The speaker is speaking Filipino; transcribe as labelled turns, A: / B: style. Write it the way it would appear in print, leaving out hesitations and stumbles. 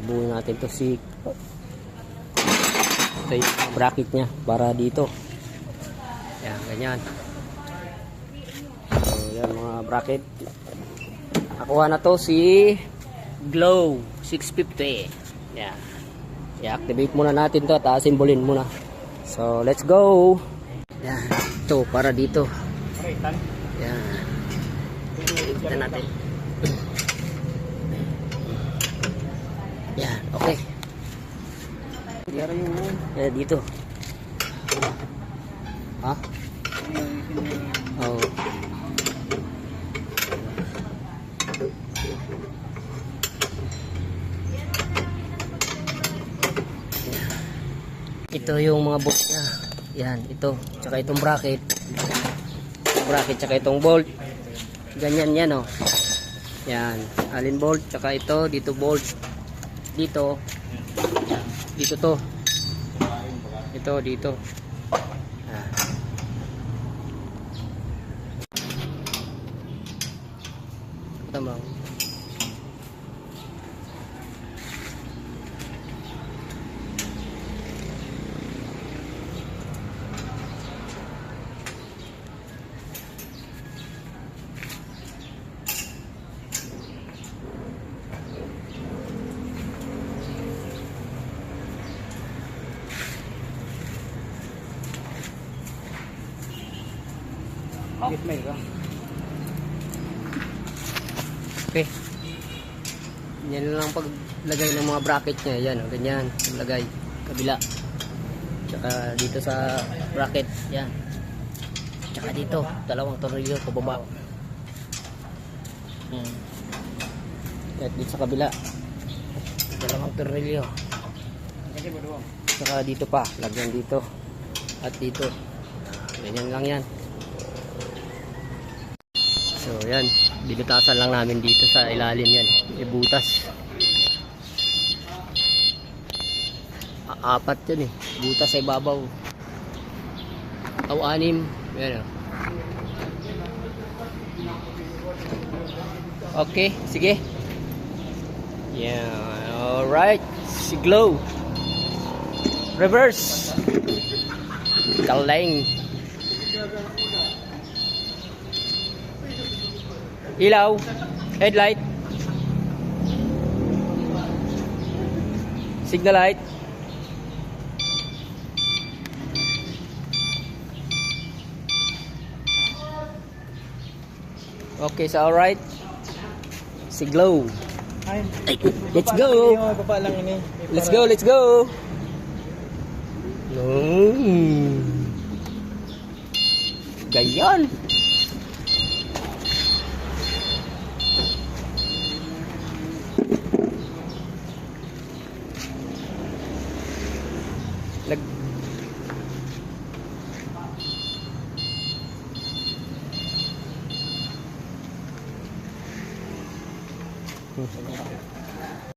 A: buuin natin to ito yung bracket nya para dito. Yan, ganyan. So yan mga bracket. Nakuha na to si Glow 650. Yan. I-activate muna natin to at asimbolin muna. So let's go. Yan, ito para dito. Yan. Ito natin. Yan, okay. Dito. Ha? Oh. Ito yung mga bolt niya. Yan, ito. Tsaka itong bracket. Bracket, tsaka itong bolt. Ganyan yan, oh. Yan. Alin bolt, tsaka ito. Dito bolt. Dito. Dito to. Ito, dito. Ah. Tama. Okay. Yan lang paglagay ng mga bracket niya. Yan, ganyan. Paglagay. Kabila. Tsaka dito sa bracket. Yan. Tsaka dito. Dalawang tornilyo pababa. At dito sa kabila. Dalawang tornilyo. Tsaka dito pa. Lagyan dito. At dito. Ganyan lang yan. So yan, binutasan lang namin dito sa ilalim yan. Butas. Apat yun eh. Butas sa ibabaw. O 6. Yan o. Okay, sige. Yeah, alright. Si Glow. Reverse. Kaleng. Ilaw, headlight, signal light, okay, so alright, si Glow. Let's go. Let's go, let's go. Gayon.